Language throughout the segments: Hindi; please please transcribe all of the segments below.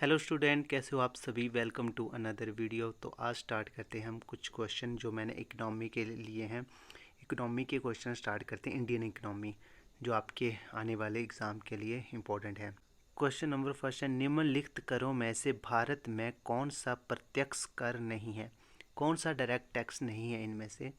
हेलो स्टूडेंट, कैसे हो आप सभी। Welcome to another video. तो आज स्टार्ट करते हैं हम कुछ क्वेश्चन जो मैंने इकोनॉमी के लिए हैं। इकोनॉमी के क्वेश्चन स्टार्ट करते हैं, इंडियन इकोनॉमी, जो आपके आने वाले एग्ज़ाम के लिए इम्पोर्टेंट है। क्वेश्चन नंबर फर्स्ट है, निम्नलिखित करों में से भारत में कौन सा प्रत्यक्ष कर नहीं है, कौन सा डायरेक्ट टैक्स नहीं है इनमें से।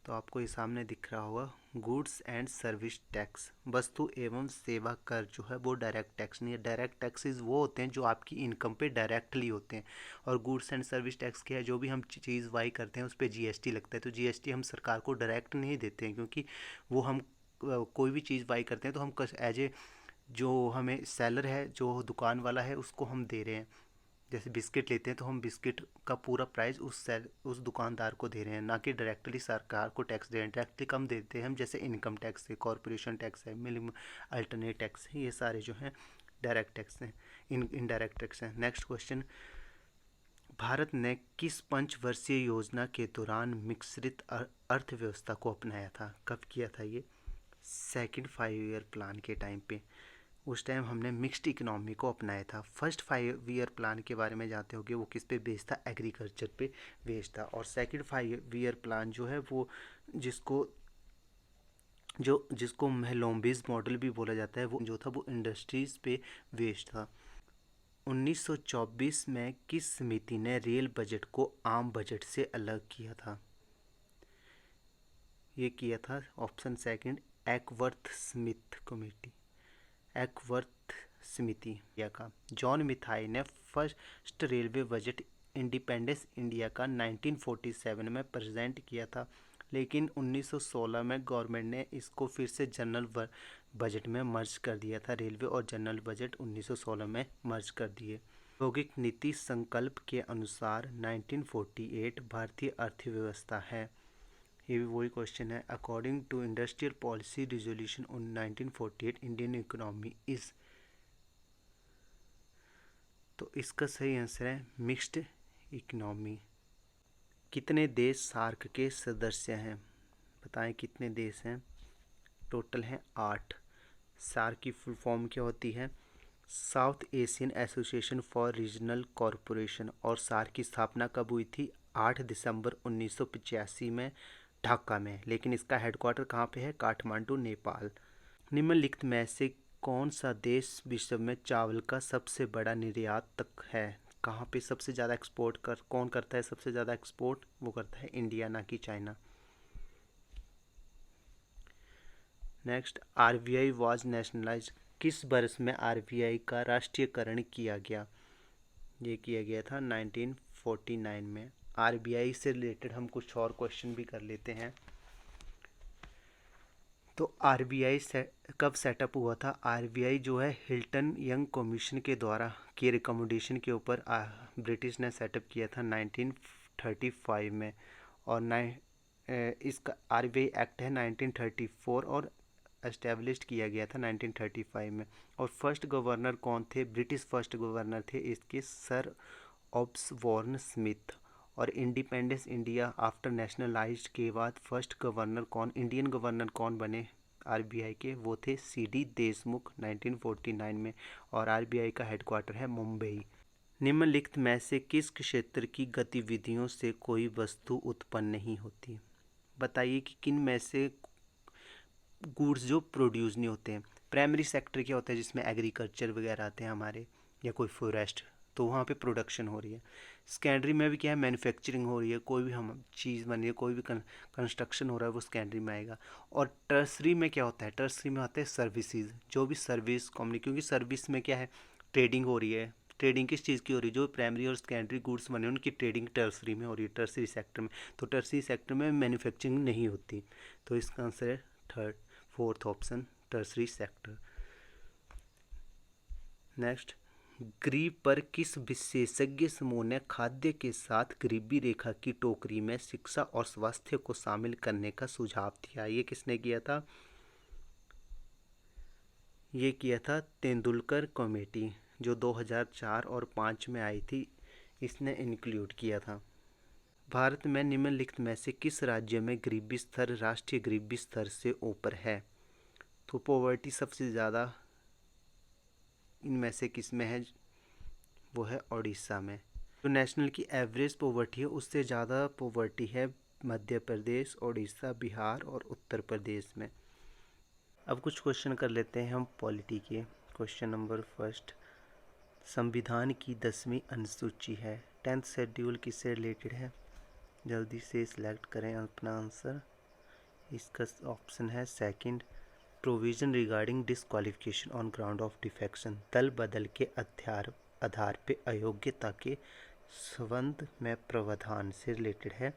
तो आपको ये सामने दिख रहा होगा, गुड्स एंड सर्विस टैक्स, वस्तु एवं सेवा कर जो है वो डायरेक्ट टैक्स नहीं है। डायरेक्ट टैक्सेस वो होते हैं जो आपकी इनकम पे डायरेक्टली होते हैं, और गुड्स एंड सर्विस टैक्स क्या है, जो भी हम चीज़ बाई करते हैं उस पर जीएसटी लगता है। तो जीएसटी हम सरकार को डायरेक्ट नहीं देते हैं, क्योंकि वो हम कोई भी चीज़ बाई करते हैं तो हम एज ए जो हमें सेलर है, जो दुकान वाला है, उसको हम दे रहे हैं। जैसे बिस्किट लेते हैं तो हम बिस्किट का पूरा प्राइस उस दुकानदार को दे रहे हैं, ना कि डायरेक्टली सरकार को टैक्स दे रहे हैं। डायरेक्टली कम देते हैं हम, जैसे इनकम टैक्स है, कॉरपोरेशन टैक्स है, मिनिमम अल्टरनेट टैक्स है, ये सारे जो हैं डायरेक्ट टैक्स हैं, इनडायरेक्ट टैक्स हैं। नेक्स्ट क्वेश्चन, भारत ने किस पंचवर्षीय योजना के दौरान मिश्रित अर्थव्यवस्था को अपनाया था, कब किया था ये? सेकंड 5 ईयर प्लान के टाइम पे, उस टाइम हमने मिक्स्ड इकोनॉमी को अपनाया था। फर्स्ट 5 ईयर प्लान के बारे में जानते होंगे, वो किस पे बेस्ड था, एग्रीकल्चर पे बेस्ड था। और सेकंड 5 ईयर प्लान जो है वो जिसको महलोम्बिस मॉडल भी बोला जाता है, वो जो था वो इंडस्ट्रीज पे बेस्ड था। 1924 में किस समिति ने रेल बजट को आम बजट से अलग किया था? ये किया था ऑप्शन सेकंड, एकवर्थ स्मिथ कमेटी, एकवर्थ समिति का। जॉन मिथाई ने first railway budget independence India का 1947 में प्रेजेंट किया था, लेकिन 1916 में गवर्नमेंट ने इसको फिर से जनरल बजट में मर्ज कर दिया था। रेलवे और जनरल बजट 1916 में मर्ज कर दिए। औद्योगिक नीति संकल्प के अनुसार 1948 भारतीय अर्थव्यवस्था है। ये भी वही क्वेश्चन है, according to industrial policy resolution on 1948 Indian economy is. तो इसका सही आंसर है मिक्स्ड इकोनॉमी। कितने देश सार्क के सदस्य हैं, बताएं कितने देश हैं? टोटल हैं 8। सार्क की फुल फॉर्म क्या होती है? South Asian association for regional corporation. और सार्क की स्थापना कब हुई थी? 8 दिसंबर 1985 में ढाका में। लेकिन इसका हेडक्वार्टर कहाँ पे है? काठमांडू, नेपाल। निम्नलिखित में से कौन सा देश विश्व में चावल का सबसे बड़ा निर्यातक है? कहाँ पे सबसे ज़्यादा कौन करता है सबसे ज़्यादा एक्सपोर्ट? वो करता है इंडिया, ना कि China. Next, RBI was nationalise. किस वर्ष में आरबीआई का राष्ट्रीयकरण किया गया? ये किया गया था 1949 में। आरबीआई से रिलेटेड हम कुछ और क्वेश्चन भी कर लेते हैं। तो आरबीआई कब सेटअप हुआ था? आरबीआई जो है हिल्टन यंग कमीशन के द्वारा के रिकमेंडेशन के ऊपर ब्रिटिश ने सेटअप किया था 1935 में। और इसका आरबीआई एक्ट है 1934 और एस्टेब्लिश किया गया था 1935 में। और फर्स्ट गवर्नर कौन थे? ब्रिटिश फर्स्ट गवर्नर थे इसके सर ऑब्सबॉर्न स्मिथ। और इंडिपेंडेंस इंडिया आफ्टर नेशनलाइज्ड के बाद फर्स्ट गवर्नर कौन, इंडियन गवर्नर कौन बने आरबीआई के? वो थे सीडी देशमुख 1949 में। और आरबीआई का हेडक्वार्टर है मुंबई। निम्नलिखित में से किस क्षेत्र की गतिविधियों से कोई वस्तु उत्पन्न नहीं होती? बताइए कि किन में से गुड्स जो प्रोड्यूस नहीं होते हैं। प्राइमरी सेक्टर क्या होता है? जिसमें एग्रीकल्चर वगैरह आते हैं हमारे, या कोई फॉरेस्ट, तो वहाँ पे प्रोडक्शन हो रही है। सेकेंडरी में भी क्या है? मैन्युफैक्चरिंग हो रही है, कोई भी हम चीज़ बन रही है, कोई भी कंस्ट्रक्शन हो रहा है, वो सेकेंडरी में आएगा। और टर्सरी में क्या होता है? टर्सरी में होता है सर्विसेज, जो भी सर्विस कॉमनी, क्योंकि सर्विस में क्या है? ट्रेडिंग हो रही है। ट्रेडिंग किस चीज़ की हो रही है? जो प्राइमरी और सेकेंडरी गुड्स बने उनकी ट्रेडिंग टर्सरी में हो रही है, टर्सरी सेक्टर में। तो टर्सरी सेक्टर में मैन्युफैक्चरिंग नहीं होती। तो इसका आंसर है fourth option, tertiary sector. Next, गरीब पर किस विशेषज्ञ समूह ने खाद्य के साथ गरीबी रेखा की टोकरी में शिक्षा और स्वास्थ्य को शामिल करने का सुझाव दिया? ये किसने किया था? ये किया था तेंदुलकर कमेटी, जो 2004 और 5 में आई थी, इसने इंक्लूड किया था। भारत में निम्नलिखित में से किस राज्य में गरीबी स्तर राष्ट्रीय गरीबी स्तर से ऊपर है? तो पॉवर्टी सबसे ज़्यादा इनमें से किस में है? वो है उड़ीसा में। जो नेशनल की एवरेज पॉवर्टी है उससे ज़्यादा पॉवर्टी है मध्य प्रदेश, उड़ीसा, बिहार और उत्तर प्रदेश में। अब कुछ क्वेश्चन कर लेते हैं हम पॉलिटी के। क्वेश्चन नंबर फर्स्ट, संविधान की 10वीं अनुसूची है, 10th शेड्यूल किससे रिलेटेड है? जल्दी से सिलेक्ट करें अपना आंसर। इसका ऑप्शन है second, provision regarding disqualification on ground of defection, दल बदल के आधार पे अयोग्यता के संबंध में प्रावधान से रिलेटेड है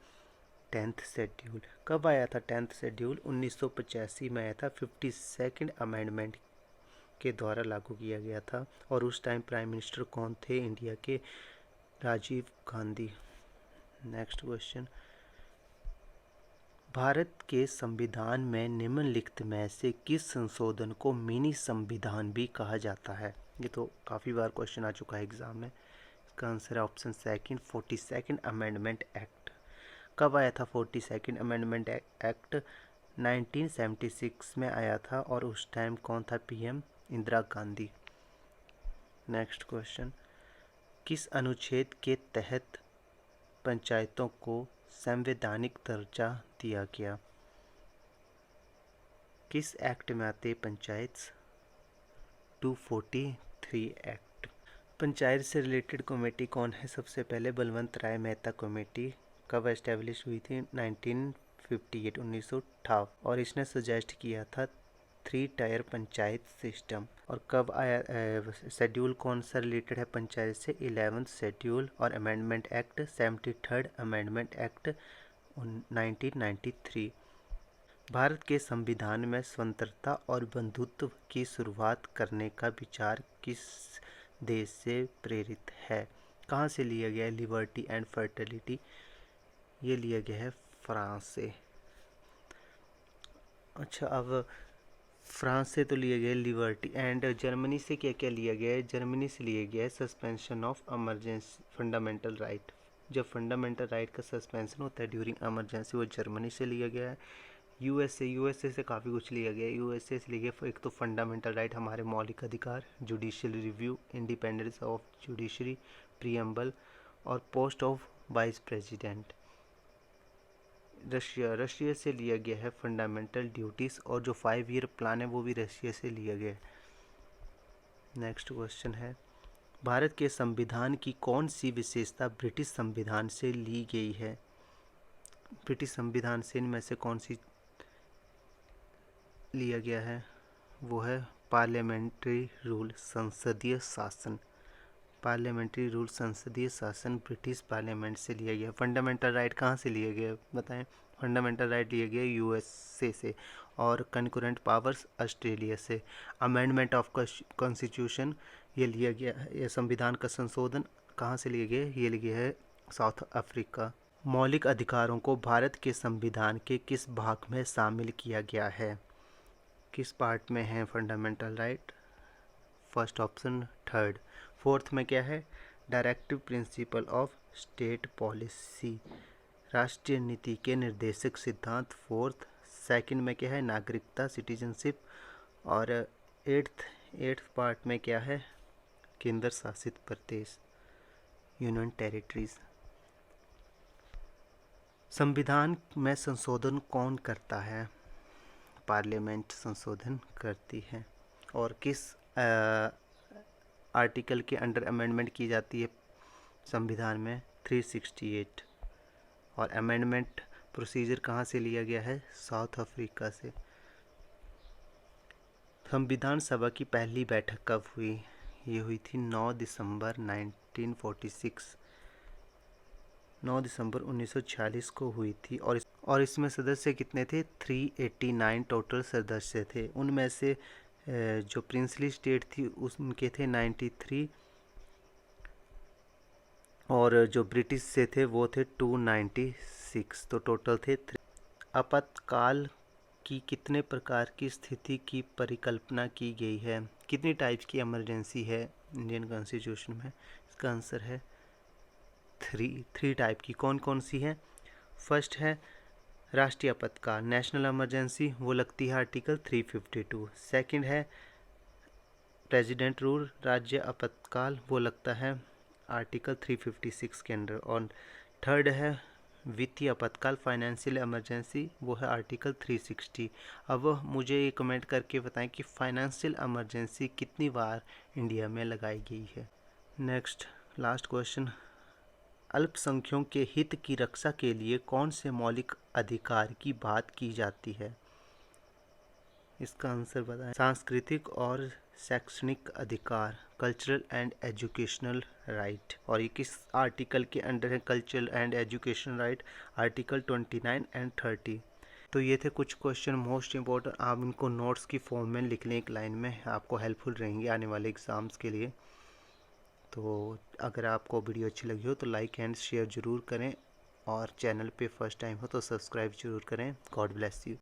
10th शेड्यूल। कब आया था 10th शेड्यूल? 1985 में आया था, 52nd अमेंडमेंट के द्वारा लागू किया गया था। और उस टाइम प्राइम मिनिस्टर कौन थे इंडिया के? राजीव गांधी। नेक्स्ट क्वेश्चन, भारत के संविधान में निम्नलिखित में से किस संशोधन को मिनी संविधान भी कहा जाता है? ये तो काफ़ी बार क्वेश्चन आ चुका है एग्जाम में। इसका आंसर है option second, 42nd amendment act. कब आया था 42nd अमेंडमेंट एक्ट? 1976 में आया था और उस टाइम कौन था PM? Indira Gandhi. Next question, किस अनुच्छेद के तहत पंचायतों को संवैधानिक दर्जा दिया गया? किस एक्ट में आते पंचायत? 243 एक्ट। पंचायत से रिलेटेड कमेटी कौन है? सबसे पहले बलवंत राय मेहता कमेटी। कब एस्टेब्लिश हुई थी? 1958, 1958। और इसने सजेस्ट किया था 3 टायर पंचायत सिस्टम। और कब आया शेड्यूल कौन सा रिलेटेड है पंचायत से? 11th schedule. और amendment act 73rd amendment act 1993। Bharat के संविधान में स्वतंत्रता और बंधुत्व की शुरुआत करने का विचार किस देश से प्रेरित है? कहाँ से लिया गया है लिबर्टी एंड फर्टिलिटी? ये लिया गया है फ्रांस से। अच्छा, अब फ्रांस से तो लिया गया है लिबर्टी, एंड जर्मनी से क्या क्या लिया गया है? जर्मनी से लिया गया है suspension of emergency fundamental right. जब फंडामेंटल राइट का सस्पेंशन होता है ड्यूरिंग इमरजेंसी, वो जर्मनी से लिया गया है। यूएसए से काफ़ी कुछ लिया गया है। यूएसए से लिया गया एक तो फंडामेंटल राइट, हमारे मौलिक अधिकार, judicial review, independence of judiciary, preamble और post of vice president. Russia से लिया गया है फंडामेंटल ड्यूटीज़, और जो 5 ईयर प्लान है वो भी रशिया से लिया गया है। नेक्स्ट क्वेश्चन है, भारत के संविधान की कौन सी विशेषता ब्रिटिश संविधान से ली गई है? ब्रिटिश संविधान से इनमें से कौन सी लिया गया है? वो है पार्लियामेंट्री रूल, संसदीय शासन। पार्लियामेंट्री रूल, संसदीय शासन ब्रिटिश पार्लियामेंट से लिया गया। फंडामेंटल राइट कहाँ से लिया गया बताएं? फंडामेंटल राइट लिया गया यूएसए से, और कंकरेंट पावर्स ऑस्ट्रेलिया से। अमेंडमेंट ऑफ कॉन्स्टिट्यूशन ये लिया गया है, ये संविधान का संशोधन कहाँ से लिया गया? ये लिया गया है साउथ अफ्रीका। मौलिक अधिकारों को भारत के संविधान के किस भाग में शामिल किया गया है? किस पार्ट में है fundamental right? First option, third. Fourth में क्या है? Directive principle of state policy, राष्ट्रीय नीति के निर्देशक सिद्धांत, फोर्थ। सेकंड में क्या है? नागरिकता, सिटीजनशिप। और एट्थ पार्ट में क्या है? केंद्र शासित प्रदेश, यूनियन टेरिटरीज। संविधान में संशोधन कौन करता है? पार्लियामेंट संशोधन करती है। और किस आर्टिकल के अंडर अमेंडमेंट की जाती है संविधान में? 368। और अमेंडमेंट प्रोसीजर कहाँ से लिया गया है? साउथ अफ्रीका से। संविधान सभा की पहली बैठक कब हुई? ये हुई थी 9 दिसंबर 1946। 9 दिसंबर 1946 को हुई थी। और इसमें सदस्य कितने थे? 389 टोटल सदस्य थे। उनमें से जो प्रिंसली स्टेट थी उनके थे 93, और जो ब्रिटिश से थे वो थे 296, तो टोटल थे 3। आपातकाल की कितने प्रकार की स्थिति की परिकल्पना की गई है? कितनी टाइप्स की इमरजेंसी है इंडियन कॉन्स्टिट्यूशन में? इसका आंसर है 3 टाइप की। कौन कौन सी है? फर्स्ट है राष्ट्रीय आपातकाल, नेशनल इमरजेंसी, वो लगती है आर्टिकल 352। सेकंड है प्रेसिडेंट रूल, राज्य आपातकाल, वो लगता है आर्टिकल 356 के अंडर। और थर्ड है वित्तीय आपातकाल, फाइनेंशियल इमरजेंसी, वो है आर्टिकल 360। अब मुझे ये कमेंट करके बताएं कि फाइनेंशियल इमरजेंसी कितनी बार इंडिया में लगाई गई है। नेक्स्ट लास्ट क्वेश्चन, अल्पसंख्यकों के हित की रक्षा के लिए कौन से मौलिक अधिकार की बात की जाती है? इसका आंसर बताएं। सांस्कृतिक और शैक्षणिक अधिकार, कल्चरल एंड एजुकेशनल राइट। और ये किस आर्टिकल के अंडर है cultural and educational right? Article 29 and 30। तो ये थे कुछ क्वेश्चन मोस्ट इम्पोर्टेंट, आप इनको नोट्स की फॉर्म में लिख लें एक लाइन में, आपको हेल्पफुल रहेंगे आने वाले एग्ज़ाम्स के लिए। तो अगर आपको वीडियो अच्छी लगी हो तो लाइक एंड शेयर ज़रूर करें, और चैनल पे फर्स्ट टाइम हो तो सब्सक्राइब ज़रूर करें। God bless you.